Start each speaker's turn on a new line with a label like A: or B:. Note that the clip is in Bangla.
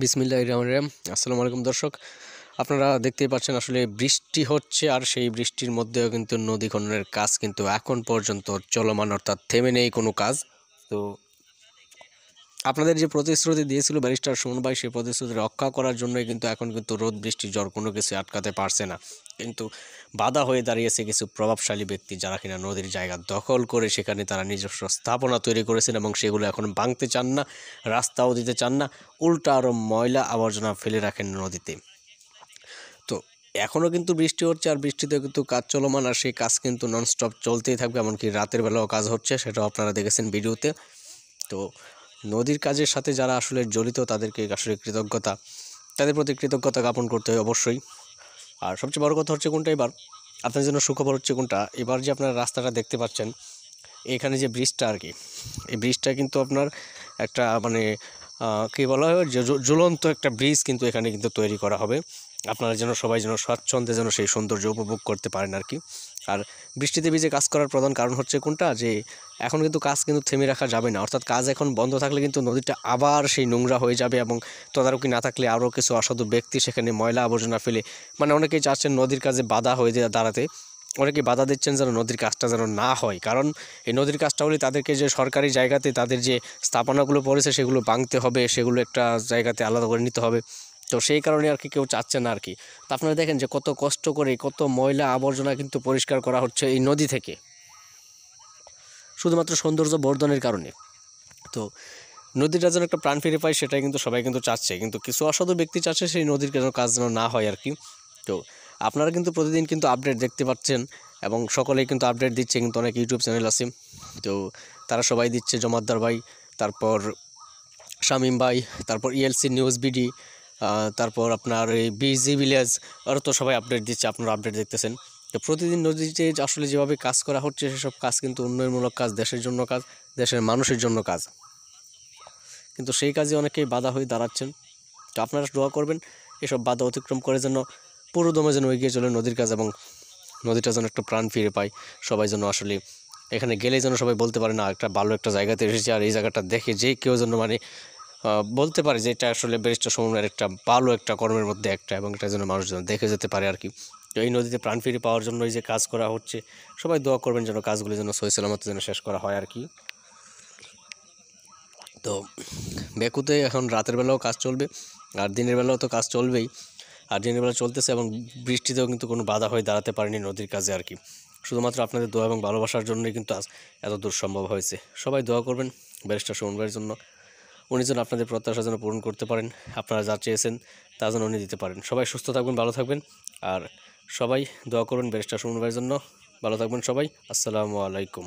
A: বিসমিল্লাহির রহমানির রহিম। আসসালামু আলাইকুম দর্শক, আপনারা দেখতেই পাচ্ছেন আসলে বৃষ্টি হচ্ছে, আর সেই বৃষ্টির মধ্যেও কিন্তু নদী খননের কাজ কিন্তু এখন পর্যন্ত চলমান, অর্থাৎ থেমে নেই কোনো কাজ। তো আপনাদের যে প্রতিশ্রুতি দিয়েছিল ব্যারিস্টার সুমন ভাই, সেই প্রতিশ্রুতি রক্ষা করার জন্যই কিন্তু এখন কিন্তু রোদ বৃষ্টি ঝড় কোনো কিছু আটকাতে পারছে না। কিন্তু বাধা হয়ে দাঁড়িয়েছে কিছু প্রভাবশালী ব্যক্তি, যারা কিনা নদীর জায়গা দখল করে সেখানে তারা নিজস্ব স্থাপনা তৈরি করেছেন এবং সেগুলো এখন ভাঙতে চান না, রাস্তাও দিতে চান না, উল্টা আরও ময়লা আবর্জনা ফেলে রাখেন নদীতে। তো এখনও কিন্তু বৃষ্টি হচ্ছে, আর বৃষ্টিতেও কিন্তু কাজ চলমান, আর সেই কাজ কিন্তু ননস্টপ চলতেই থাকবে, এমনকি রাতের বেলাও কাজ হচ্ছে, সেটাও আপনারা দেখেছেন ভিডিওতে। তো নদীর কাজের সাথে যারা আসলে জড়িত তাদেরকে আসলে তাদের প্রতি কৃতজ্ঞতা জ্ঞাপন করতে হয় অবশ্যই। আর সবচেয়ে বড় কথা হচ্ছে কোনটা, এবার আপনার জন্য সুখবর হচ্ছে কোনটা, এবার যে আপনারা রাস্তাটা দেখতে পাচ্ছেন, এখানে যে ব্রিজটা আর কি, এই ব্রিজটা কিন্তু আপনার একটা মানে কী বলা হয়, যে ঝুলন্ত একটা ব্রিজ কিন্তু এখানে কিন্তু তৈরি করা হবে। আপনারা যেন সবাই যেন স্বাচ্ছন্দ্যে যেন সেই সৌন্দর্য উপভোগ করতে পারেন আর কি। আর বৃষ্টিতে ভিজে কাজ করার প্রধান কারণ হচ্ছে কোনটা, যে এখন কিন্তু কাজ কিন্তু থেমে রাখা যাবে না, অর্থাৎ কাজ এখন বন্ধ থাকলে কিন্তু নদীটা আবার সেই নোংরা হয়ে যাবে, এবং তদারকি না থাকলে আরও কিছু অসাধু ব্যক্তি সেখানে ময়লা আবর্জনা ফেলে, মানে অনেকেই চাচ্ছেন নদীর কাজে বাধা হয়ে দাঁড়াতে, অনেকে বাধা দিচ্ছেন যেন নদীর কাজটা যেন না হয়। কারণ এই নদীর কাজটা হলে তাদেরকে যে সরকারি জায়গাতে তাদের যে স্থাপনাগুলো পড়েছে সেগুলো ভাঙতে হবে, সেগুলো একটা জায়গাতে আলাদা করে নিতে হবে। তো সেই কারণে আর কি কেউ চাচ্ছে না আর কি। তো আপনারা দেখেন যে কত কষ্ট করে কত ময়লা আবর্জনা কিন্তু পরিষ্কার করা হচ্ছে এই নদী থেকে, শুধুমাত্র সৌন্দর্য বর্ধনের কারণে। তো নদীটা যেন একটা প্রাণ ফিরে পায়, সেটাই কিন্তু সবাই কিন্তু চাচ্ছে, কিন্তু কিছু অসাধু ব্যক্তি চাচ্ছে সেই নদীর যেন কাজ যেন না হয় আর কি। তো আপনারা কিন্তু প্রতিদিন কিন্তু আপডেট দেখতে পাচ্ছেন, এবং সকলেই কিন্তু আপডেট দিচ্ছে, কিন্তু অনেক ইউটিউব চ্যানেল আছে, তো তারা সবাই দিচ্ছে, জমাদ্দার ভাই, তারপর শামীম ভাই, তারপর ইএলসি নিউজ বিডি, তারপর আপনার এই বিজি ভিলেজ, আরও তো সবাই আপডেট দিচ্ছে, আপনারা আপডেট দেখতেছেন। তো প্রতিদিন নদীতে আসলে যেভাবে কাজ করা হচ্ছে, সেসব কাজ কিন্তু উন্নয়নমূলক কাজ, দেশের জন্য কাজ, দেশের মানুষের জন্য কাজ, কিন্তু সেই কাজে অনেকেই বাধা হয়ে দাঁড়াচ্ছেন। তো আপনারা দোয়া করবেন এসব বাধা অতিক্রম করে যেন পুরোদমে যেন এগিয়ে চলে নদীর কাজ, এবং নদীটা যেন একটা প্রাণ ফিরে পায়। সবাই যেন আসলে এখানে গেলেই যেন সবাই বলতে পারে, না একটা ভালো একটা জায়গাতে এসেছে, আর এই জায়গাটা দেখে যে কেউ যেন মানে বলতে পারে যে এটা আসলে ব্যারিস্টার সুমনের একটা ভালো একটা কর্মের মধ্যে একটা, এবং এটা যেন মানুষ যেন দেখে যেতে পারে আর কি। তো এই নদীতে প্রাণ ফিরে পাওয়ার জন্য এই যে কাজ করা হচ্ছে, সবাই দোয়া করবেন যেন কাজগুলি যেন সহি সালামত যেন শেষ করা হয় আর কি। তো বেকুতে এখন রাতের বেলাও কাজ চলবে, আর দিনের বেলাও তো কাজ চলবেই, আর দিনের বেলা চলতেছে, এবং বৃষ্টিতেও কিন্তু কোনো বাধা হয়ে দাঁড়াতে পারেনি নদীর কাজে আর কি। শুধুমাত্র আপনাদের দোয়া এবং ভালোবাসার জন্যই কিন্তু আজ এত দূর সম্ভব হয়েছে। সবাই দোয়া করবেন ব্যারিস্টার সুমন ভাইয়ের জন্য, উনি যেন আপনাদের প্রত্যাশা যেন পূরণ করতে পারেন, আপনারা যা চেয়েছেন তা যেন উনি দিতে পারেন। সবাই সুস্থ থাকবেন, ভালো থাকবেন, আর সবাই দোয়া করবেন ব্যারিস্টার সুমন ভাইয়ের জন্য। ভালো থাকবেন সবাই। আসসালামু আলাইকুম।